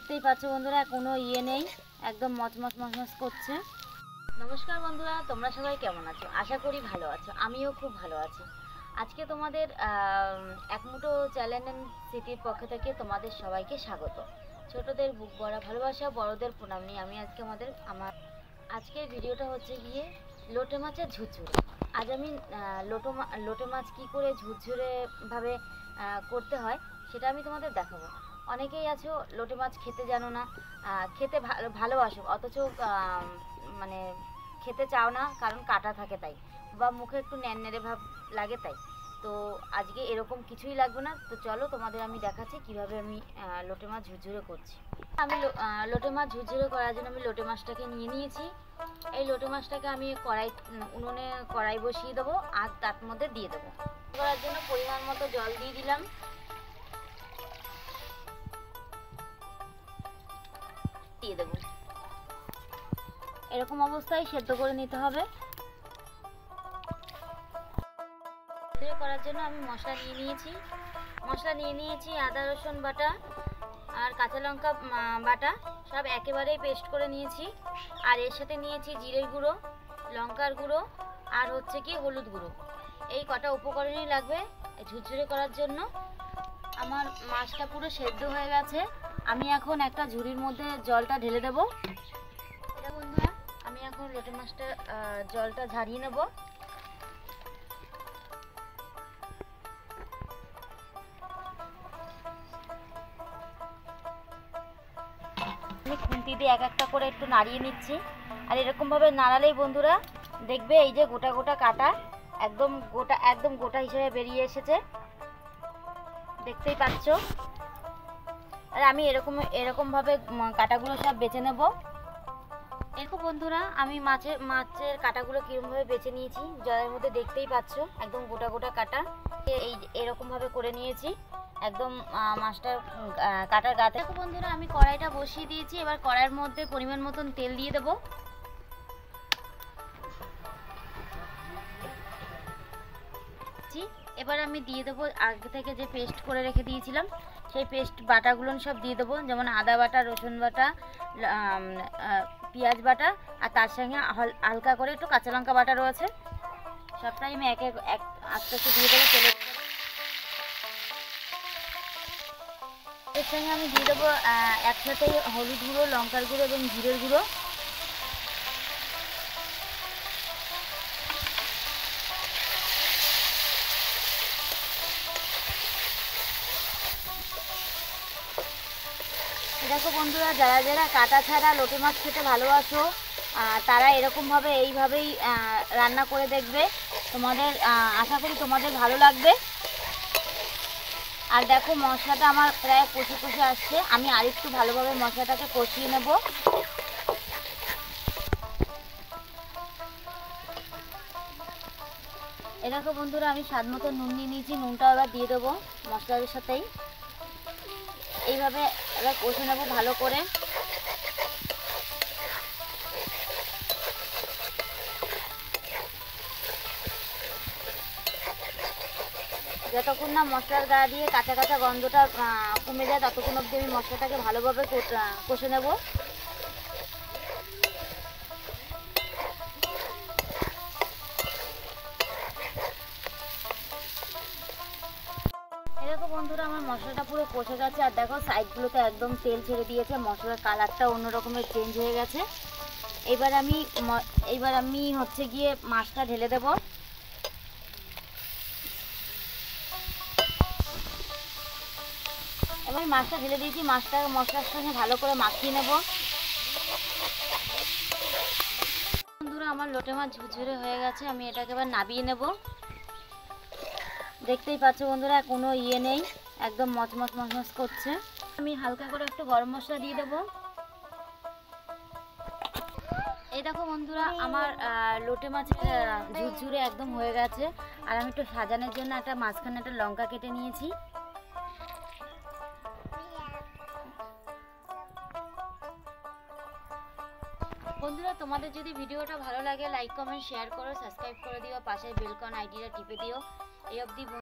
দেখতেই পাচ্ছ বন্ধুরা, কোনো ইয়ে নেই, একদম মচমচ মচমচ করছে। নমস্কার বন্ধুরা, তোমরা সবাই কেমন আছো? আশা করি ভালো আছো। আমিও খুব ভালো আছি। আজকে তোমাদের এক মুঠো চ্যানেল এন্ড স্মৃতির পক্ষ থেকে তোমাদের সবাইকে স্বাগত। ছোটদের বুক ভরা ভালোবাসা, বড়দের প্রণাম নিয়ে আমি আজকে আমার আজকের ভিডিওটা হচ্ছে গিয়ে লোটে মাছের ঝুরঝুরে। আজ আমি লোটে মাছ কী করে ঝুরঝুরে ভাবে করতে হয় সেটা আমি তোমাদের দেখাবো। অনেকেই আছো লোটে মাছ খেতে জানো না, খেতে ভালোবাসো, অথচ মানে খেতে চাও না, কারণ কাটা থাকে তাই, বা মুখে একটু ন্যাড়ে ভাব লাগে তাই। তো আজকে এরকম কিছুই লাগবে না। তো চলো তোমাদের আমি দেখাচ্ছি কিভাবে আমি লোটে মাছ ঝুরঝুরে করছি। আমি লোটে মাছ ঝুরঝুরে করার জন্য আমি লোটে মাছটাকে নিয়ে নিয়েছি। এই লোটে মাছটাকে আমি উনুনে কড়াই বসিয়ে দেবো আর তার মধ্যে দিয়ে দেবো। করার জন্য পরিমাণ মতো জল দিয়ে দিলাম। দিয়ে দেবো, এরকম অবস্থায় সেদ্ধ করে নিতে হবে। করার জন্য আমি মশলা নিয়ে নিয়েছি আদা রসুন বাটা আর কাঁচা লঙ্কা বাটা, সব একেবারেই পেস্ট করে নিয়েছি। আর এর সাথে নিয়েছি জিরের গুঁড়ো, লঙ্কার গুঁড়ো আর হচ্ছে কি হলুদ গুঁড়ো। এই কটা উপকরণই লাগবে ঝুরঝুরে করার জন্য। আমার মাছটা পুরো সেদ্ধ হয়ে গেছে। আমি এখন একটা ঝুড়ির মধ্যে জলটা ঢেলে দেবো। এটা বন্ধুরা, আমি এখন লোটে মাছটা জলটা ঝারিয়ে নেব। আমি খুন্তি দিয়ে এক একটা করে একটু নাড়িয়ে নিচ্ছি। আর এরকমভাবে নাড়ালেই বন্ধুরা দেখবে এই যে গোটা গোটা কাটা একদম গোটা হিসেবে বেরিয়ে এসেছে, দেখতেই পাচ্ছ। আর আমি এরকমভাবে কাটাগুলো সব বেছে নেব। এরকম বন্ধুরা, আমি মাছের কাটাগুলো কীরকমভাবে বেছে নিয়েছি জলের মধ্যে, দেখতেই পাচ্ছ একদম গোটা গোটা কাটা। এরকমভাবে করে নিয়েছি একদম মাছটার কাটার গাতে। দেখো বন্ধুরা, আমি কড়াইটা বসিয়ে দিয়েছি। এবার কড়াইয়ের মধ্যে পরিমাণ মতন তেল দিয়ে দেবো। এবার আমি দিয়ে দেবো আগে থেকে যে পেস্ট করে রেখে দিয়েছিলাম সেই পেস্ট বাটাগুলো সব দিয়ে দেবো, যেমন আদা বাটা, রসুন বাটা, পেঁয়াজ বাটা, আর তার সঙ্গে হালকা করে একটু কাঁচা লঙ্কা বাটা রয়েছে। সবটাই আমি এক আস্তে আস্তে দিয়ে দেবো তেলের। এর সঙ্গে আমি দিয়ে দেবো একসাথে হলুদ গুঁড়ো, লঙ্কার গুঁড়ো এবং জিরের গুঁড়ো। দেখো বন্ধুরা, যারা যারা কাটা ছাড়া লোটে মাছ খেতে ভালোবাসো তারা এইভাবেই রান্না করে দেখবে। আশা করি তোমাদের ভালো লাগবে। আর দেখো মশলাটা আমার প্রায় কষে আসছে। আমি আরেকটু ভালোভাবে মশলাটাকে কষিয়ে নেব। দেখো বন্ধুরা, আমি স্বাদ মতো নুন নিয়ে নিয়েছি। নুনটাও এবার দিয়ে দেবো মশলার সাথেই। এইভাবে এবার কষে নেবো ভালো করে। যতক্ষণ না মশলার গা দিয়ে কাঁচা কাঁচা গন্ধটা কমে যায় ততক্ষণ অবধি আমি মশলাটাকে ভালোভাবে কষে নেব। দেখো বন্ধুরা, আমার মশলাটা পুরো কষে গেছে। আর দেখো সাইডগুলোতে একদম তেল ছেড়ে দিয়েছে, মশলার কালারটা অন্য রকমের চেঞ্জ হয়ে গেছে। এইবার আমি হচ্ছে গিয়ে মাছটা ঢেলে দেব। এবার মাছটা ঢেলে দিয়েছি, মাছটা মশলার সঙ্গে ভালো করে মাখিয়ে নেব। বন্ধুরা, আমার লোটে মাছ ঝুরঝুরে হয়ে গেছে। আমি এটাকে এবার নাবিয়ে নেব। দেখতেই পাচ্ছ বন্ধুরা, কোনো ইয়ে নেই, একদম মচমচ মচমচ করছে। আমি হালকা করে একটু গরম মশলা দিয়ে দেবো। এই দেখো বন্ধুরা, আমার লোটে মাছের ঝুরঝুরে একদম হয়ে গেছে। আর আমি একটু সাজানোর জন্য মাঝখানে একটা লঙ্কা কেটে নিয়েছি। বন্ধুরা, তোমাদের যদি ভিডিওটা ভালো লাগে লাইক কমেন্ট শেয়ার করো, সাবস্ক্রাইব করে দিও, পাশের বেল আইকন আইডিটা টিপে দিও। এই অবধি